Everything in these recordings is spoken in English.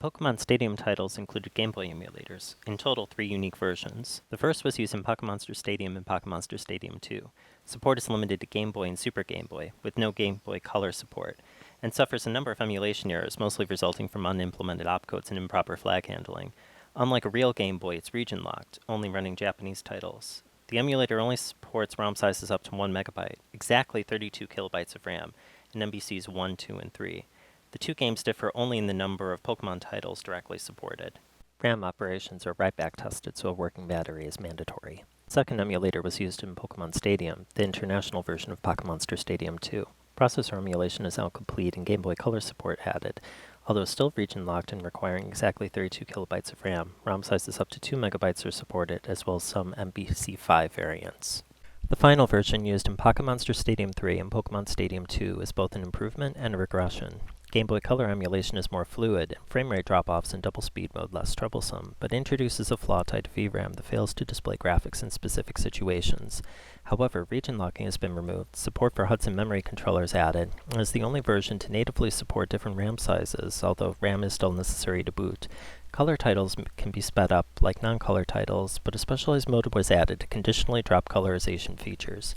The Pokémon Stadium titles included Game Boy emulators, in total 3 unique versions. The first was used in Pokémon Stadium and Pokémon Stadium 2. Support is limited to Game Boy and Super Game Boy, with no Game Boy Color support, and suffers a number of emulation errors, mostly resulting from unimplemented opcodes and improper flag handling. Unlike a real Game Boy, it's region-locked, only running Japanese titles. The emulator only supports ROM sizes up to 1 megabyte, exactly 32 kilobytes of RAM, in MBCs 1, 2, and 3. The two games differ only in the number of Pokémon titles directly supported. RAM operations are write-back tested, so a working battery is mandatory. The second emulator was used in Pokémon Stadium, the international version of Pokémon Stadium 2. Processor emulation is now complete and Game Boy Color support added, although still region-locked and requiring exactly 32 kilobytes of RAM. ROM sizes up to 2 megabytes are supported, as well as some MBC5 variants. The final version used in Pokémon Stadium 3 and Pokémon Stadium 2 is both an improvement and a regression. Game Boy Color emulation is more fluid, and frame rate drop-offs in double speed mode less troublesome, but introduces a flaw tied to VRAM that fails to display graphics in specific situations. However, region locking has been removed, support for Hudson memory controllers added, and is the only version to natively support different RAM sizes, although RAM is still necessary to boot. Color titles can be sped up like non-color titles, but a specialized mode was added to conditionally drop colorization features.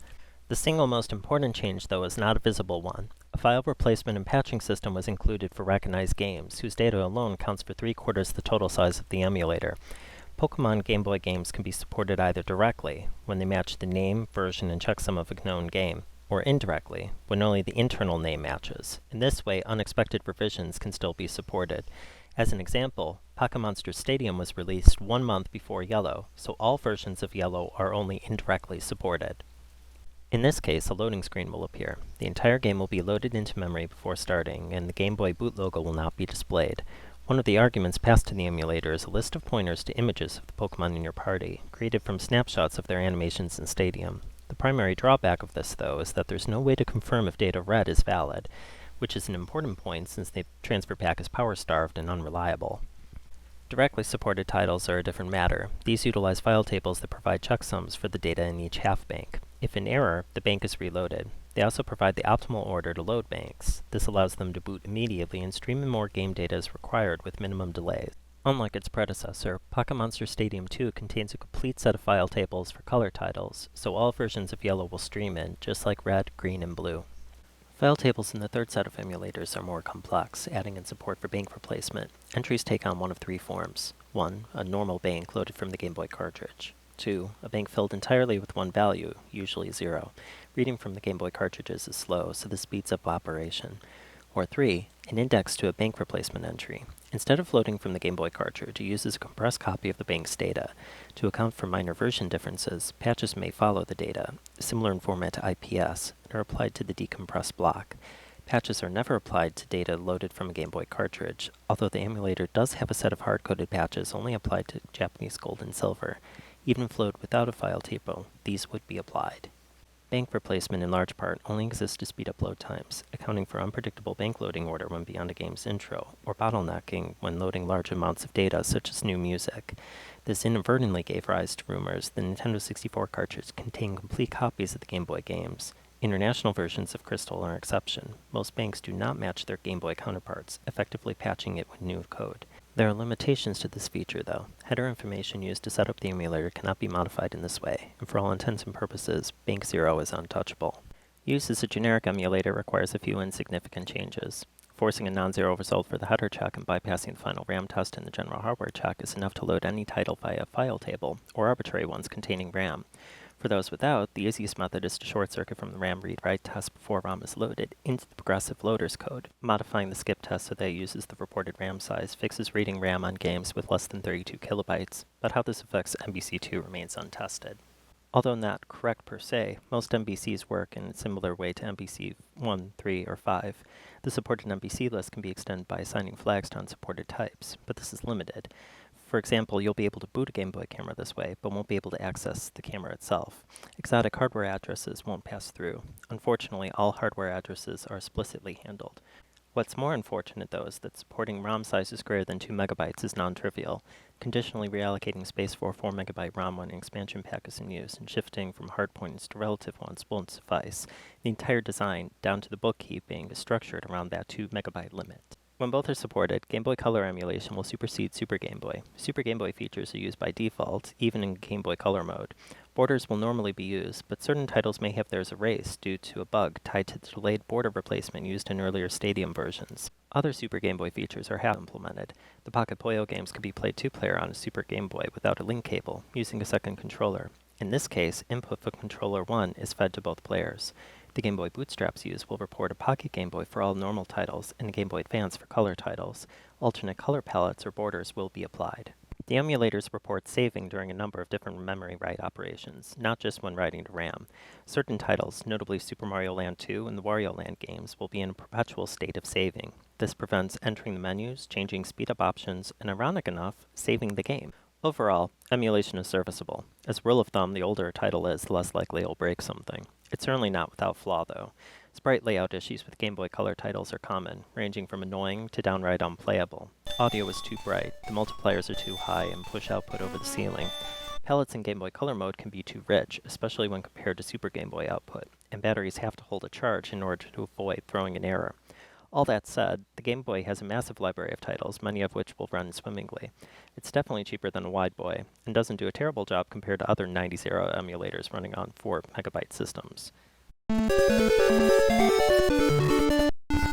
The single most important change, though, is not a visible one. A file replacement and patching system was included for recognized games, whose data alone counts for 3/4 the total size of the emulator. Pokémon Game Boy games can be supported either directly, when they match the name, version, and checksum of a known game, or indirectly, when only the internal name matches. In this way, unexpected revisions can still be supported. As an example, Pokémon Stadium was released 1 month before Yellow, so all versions of Yellow are only indirectly supported. In this case, a loading screen will appear. The entire game will be loaded into memory before starting, and the Game Boy boot logo will not be displayed. One of the arguments passed to the emulator is a list of pointers to images of the Pokémon in your party, created from snapshots of their animations in Stadium. The primary drawback of this, though, is that there's no way to confirm if data read is valid, which is an important point since the transfer pack is power-starved and unreliable. Directly supported titles are a different matter. These utilize file tables that provide checksums for the data in each half bank. If in error, the bank is reloaded. They also provide the optimal order to load banks. This allows them to boot immediately and stream in more game data as required with minimum delays. Unlike its predecessor, Pokémon Stadium 2 contains a complete set of file tables for color titles, so all versions of Yellow will stream in, just like Red, Green, and Blue. File tables in the third set of emulators are more complex, adding in support for bank replacement. Entries take on one of 3 forms. 1. A normal bank loaded from the Game Boy cartridge. 2. A bank filled entirely with one value, usually 0. Reading from the Game Boy cartridges is slow, so this speeds up operation. Or 3. An index to a bank replacement entry. Instead of loading from the Game Boy cartridge, it uses a compressed copy of the bank's data. To account for minor version differences, patches may follow the data, similar in format to IPS, and are applied to the decompressed block. Patches are never applied to data loaded from a Game Boy cartridge, although the emulator does have a set of hard-coded patches only applied to Japanese gold and silver. Even flowed without a file table, these would be applied. Bank replacement in large part only exists to speed up load times, accounting for unpredictable bank loading order when beyond a game's intro, or bottlenecking when loading large amounts of data such as new music. This inadvertently gave rise to rumors the Nintendo 64 cartridge contained complete copies of the Game Boy games. International versions of Crystal are an exception. Most banks do not match their Game Boy counterparts, effectively patching it with new code. There are limitations to this feature, though. Header information used to set up the emulator cannot be modified in this way, and for all intents and purposes, Bank 0 is untouchable. Use as a generic emulator requires a few insignificant changes. Forcing a non-zero result for the header check and bypassing the final RAM test and the general hardware check is enough to load any title via a file table, or arbitrary ones containing RAM. For those without, the easiest method is to short-circuit from the RAM read-write test before ROM is loaded into the progressive loaders code. Modifying the skip test so that it uses the reported RAM size fixes reading RAM on games with less than 32 kilobytes, but how this affects MBC2 remains untested. Although not correct per se, most MBCs work in a similar way to MBC 1, 3, or 5. The supported MBC list can be extended by assigning flags to unsupported types, but this is limited. For example, you'll be able to boot a Game Boy camera this way, but won't be able to access the camera itself. Exotic hardware addresses won't pass through. Unfortunately, all hardware addresses are explicitly handled. What's more unfortunate, though, is that supporting ROM sizes greater than 2 megabytes is non-trivial. Conditionally reallocating space for a 4 megabyte ROM when an expansion pack is in use and shifting from hard points to relative ones won't suffice. The entire design, down to the bookkeeping, is structured around that 2 megabyte limit. When both are supported, Game Boy Color emulation will supersede Super Game Boy. Super Game Boy features are used by default, even in Game Boy Color mode. Borders will normally be used, but certain titles may have theirs erased due to a bug tied to the delayed border replacement used in earlier Stadium versions. Other Super Game Boy features are half implemented. The Pocket Puyo games can be played two-player on a Super Game Boy without a link cable, using a second controller. In this case, input for controller 1 is fed to both players. The Game Boy bootstraps used will report a Pocket Game Boy for all normal titles and a Game Boy Advance for color titles. Alternate color palettes or borders will be applied. The emulators report saving during a number of different memory write operations, not just when writing to RAM. Certain titles, notably Super Mario Land 2 and the Wario Land games, will be in a perpetual state of saving. This prevents entering the menus, changing speed-up options, and ironic enough, saving the game. Overall, emulation is serviceable. As a rule of thumb, the older a title is, the less likely it'll break something. It's certainly not without flaw, though. Sprite layout issues with Game Boy Color titles are common, ranging from annoying to downright unplayable. Audio is too bright, the multipliers are too high, and push output over the ceiling. Palettes in Game Boy Color mode can be too rich, especially when compared to Super Game Boy output, and batteries have to hold a charge in order to avoid throwing an error. All that said, the Game Boy has a massive library of titles, many of which will run swimmingly. It's definitely cheaper than a Wide Boy, and doesn't do a terrible job compared to other 90s era emulators running on 4 megabyte systems.